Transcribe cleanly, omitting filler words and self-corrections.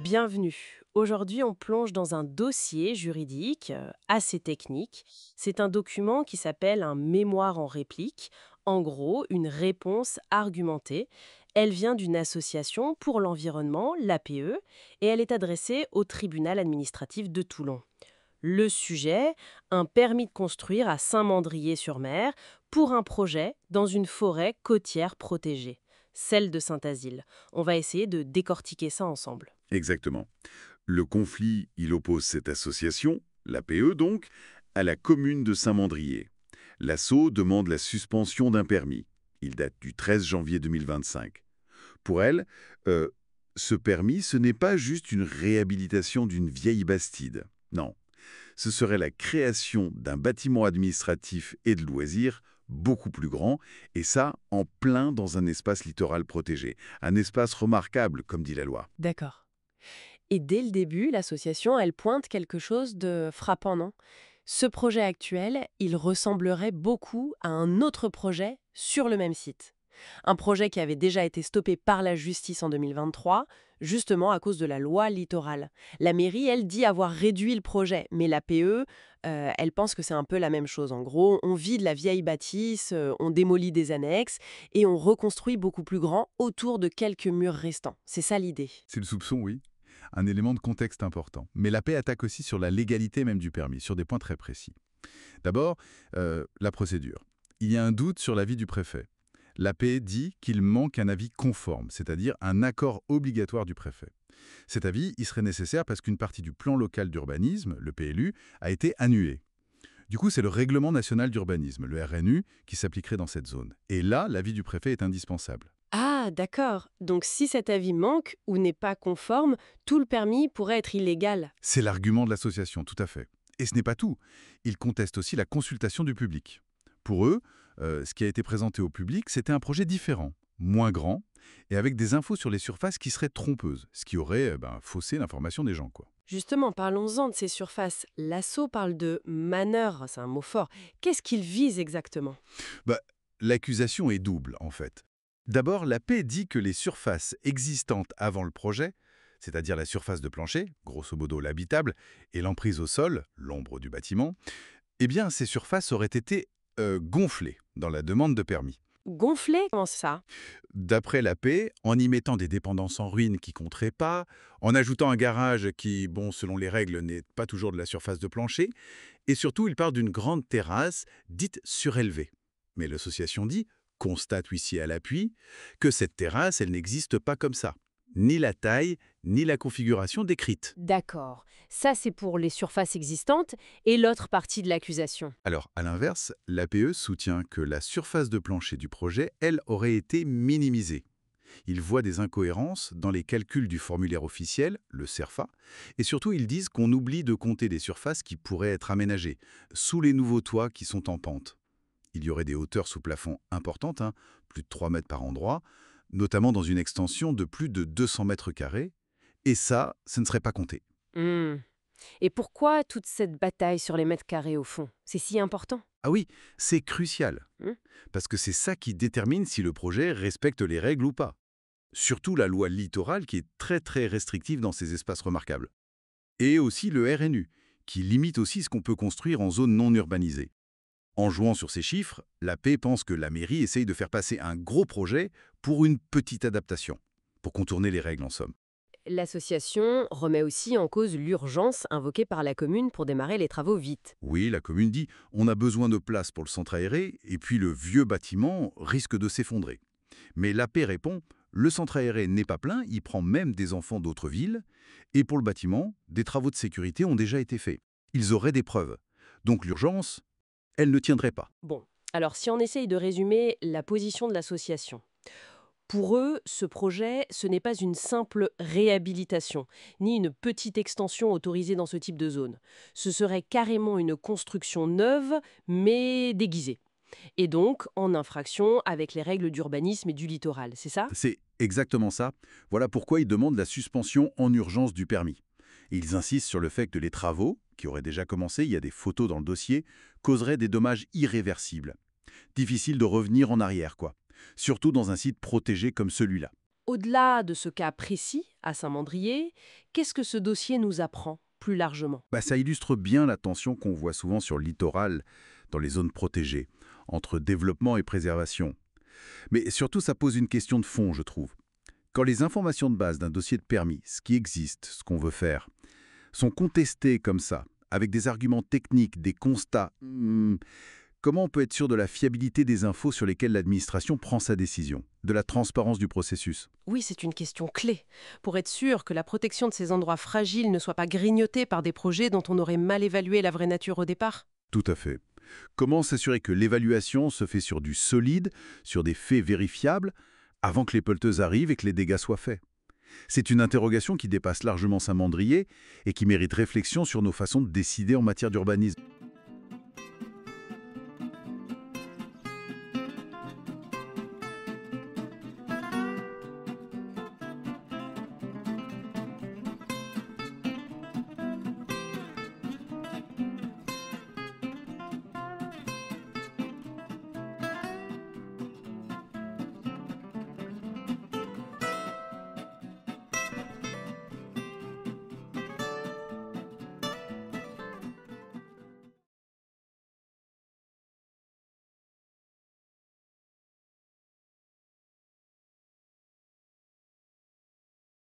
Bienvenue. Aujourd'hui, on plonge dans un dossier juridique assez technique. C'est un document qui s'appelle un mémoire en réplique. En gros, une réponse argumentée. Elle vient d'une association pour l'environnement, l'APE, et elle est adressée au tribunal administratif de Toulon. Le sujet, un permis de construire à Saint-Mandrier-sur-Mer pour un projet dans une forêt côtière protégée, celle de Saint-Asile. On va essayer de décortiquer ça ensemble. Exactement. Le conflit, il oppose cette association, l'APE donc, à la commune de Saint-Mandrier. L'asso demande la suspension d'un permis. Il date du 13 janvier 2025. Pour elle, ce permis, ce n'est pas juste une réhabilitation d'une vieille bastide. Non, ce serait la création d'un bâtiment administratif et de loisirs beaucoup plus grand, et ça, en plein dans un espace littoral protégé. Un espace remarquable, comme dit la loi. D'accord. Et dès le début, l'association, elle pointe quelque chose de frappant, non? Ce projet actuel, il ressemblerait beaucoup à un autre projet sur le même site. Un projet qui avait déjà été stoppé par la justice en 2023, justement à cause de la loi littorale. La mairie, elle dit avoir réduit le projet, mais la PE, elle pense que c'est un peu la même chose. En gros, on vide la vieille bâtisse, on démolit des annexes et on reconstruit beaucoup plus grand autour de quelques murs restants. C'est ça l'idée. C'est le soupçon, oui. Un élément de contexte important. Mais la paix attaque aussi sur la légalité même du permis, sur des points très précis. D'abord, la procédure. Il y a un doute sur l'avis du préfet. La paix dit qu'il manque un avis conforme, c'est-à-dire un accord obligatoire du préfet. Cet avis, il serait nécessaire parce qu'une partie du plan local d'urbanisme, le PLU, a été annulée. Du coup, c'est le règlement national d'urbanisme, le RNU, qui s'appliquerait dans cette zone. Et là, l'avis du préfet est indispensable. Ah, d'accord. Donc si cet avis manque ou n'est pas conforme, tout le permis pourrait être illégal. C'est l'argument de l'association, tout à fait. Et ce n'est pas tout. Ils contestent aussi la consultation du public. Pour eux, ce qui a été présenté au public, c'était un projet différent, moins grand, et avec des infos sur les surfaces qui seraient trompeuses, ce qui aurait faussé l'information des gens, quoi. Justement, parlons-en de ces surfaces. L'assaut parle de manœuvre, c'est un mot fort. Qu'est-ce qu'il vise exactement? Bah, l'accusation est double, en fait. D'abord, la paix dit que les surfaces existantes avant le projet, c'est-à-dire la surface de plancher, grosso modo l'habitable, et l'emprise au sol, l'ombre du bâtiment, eh bien, ces surfaces auraient été gonflées dans la demande de permis. Gonfler? Comment ça? D'après la paix, en y mettant des dépendances en ruine qui compteraient pas, en ajoutant un garage qui, bon, selon les règles, n'est pas toujours de la surface de plancher, et surtout, il part d'une grande terrasse dite surélevée. Mais l'association dit, constate huissier à l'appui, que cette terrasse, elle n'existe pas comme ça. Ni la taille, ni la configuration décrite. D'accord. Ça, c'est pour les surfaces existantes et l'autre partie de l'accusation. Alors, à l'inverse, l'APE soutient que la surface de plancher du projet, elle, aurait été minimisée. Ils voient des incohérences dans les calculs du formulaire officiel, le CERFA, et surtout ils disent qu'on oublie de compter des surfaces qui pourraient être aménagées, sous les nouveaux toits qui sont en pente. Il y aurait des hauteurs sous plafond importantes, plus de 3 mètres par endroit, notamment dans une extension de plus de 200 mètres carrés, et ça ne serait pas compté. Hmm. Et pourquoi toute cette bataille sur les mètres carrés au fond? C'est si important? Ah oui, c'est crucial, Hmm. parce que c'est ça qui détermine si le projet respecte les règles ou pas. Surtout la loi littorale qui est très très restrictive dans ces espaces remarquables. Et aussi le RNU, qui limite aussi ce qu'on peut construire en zone non urbanisée. En jouant sur ces chiffres, la paix pense que la mairie essaye de faire passer un gros projet pour une petite adaptation, pour contourner les règles en somme. L'association remet aussi en cause l'urgence invoquée par la commune pour démarrer les travaux vite. Oui, la commune dit on a besoin de place pour le centre aéré et puis le vieux bâtiment risque de s'effondrer. Mais la paix répond le centre aéré n'est pas plein, il prend même des enfants d'autres villes et pour le bâtiment, des travaux de sécurité ont déjà été faits. Ils auraient des preuves. Donc l'urgence, elle ne tiendrait pas. Bon, alors si on essaye de résumer la position de l'association. Pour eux, ce projet, ce n'est pas une simple réhabilitation, ni une petite extension autorisée dans ce type de zone. Ce serait carrément une construction neuve, mais déguisée. Et donc en infraction avec les règles d'urbanisme et du littoral, c'est ça? C'est exactement ça. Voilà pourquoi ils demandent la suspension en urgence du permis. Et ils insistent sur le fait que les travaux, qui auraient déjà commencé, il y a des photos dans le dossier, causeraient des dommages irréversibles. Difficile de revenir en arrière, quoi. Surtout dans un site protégé comme celui-là. au-delà de ce cas précis, à Saint-Mandrier, qu'est-ce que ce dossier nous apprend plus largement? Ça illustre bien la tension qu'on voit souvent sur le littoral, dans les zones protégées, entre développement et préservation. Mais surtout, ça pose une question de fond, je trouve. Quand les informations de base d'un dossier de permis, ce qui existe, ce qu'on veut faire, sont contestées comme ça, avec des arguments techniques, des constats, comment on peut être sûr de la fiabilité des infos sur lesquelles l'administration prend sa décision, de la transparence du processus? Oui, c'est une question clé. Pour être sûr que la protection de ces endroits fragiles ne soit pas grignotée par des projets dont on aurait mal évalué la vraie nature au départ. Tout à fait. Comment s'assurer que l'évaluation se fait sur du solide, sur des faits vérifiables, avant que les pelleteuses arrivent et que les dégâts soient faits? C'est une interrogation qui dépasse largement Saint-Mandrier et qui mérite réflexion sur nos façons de décider en matière d'urbanisme.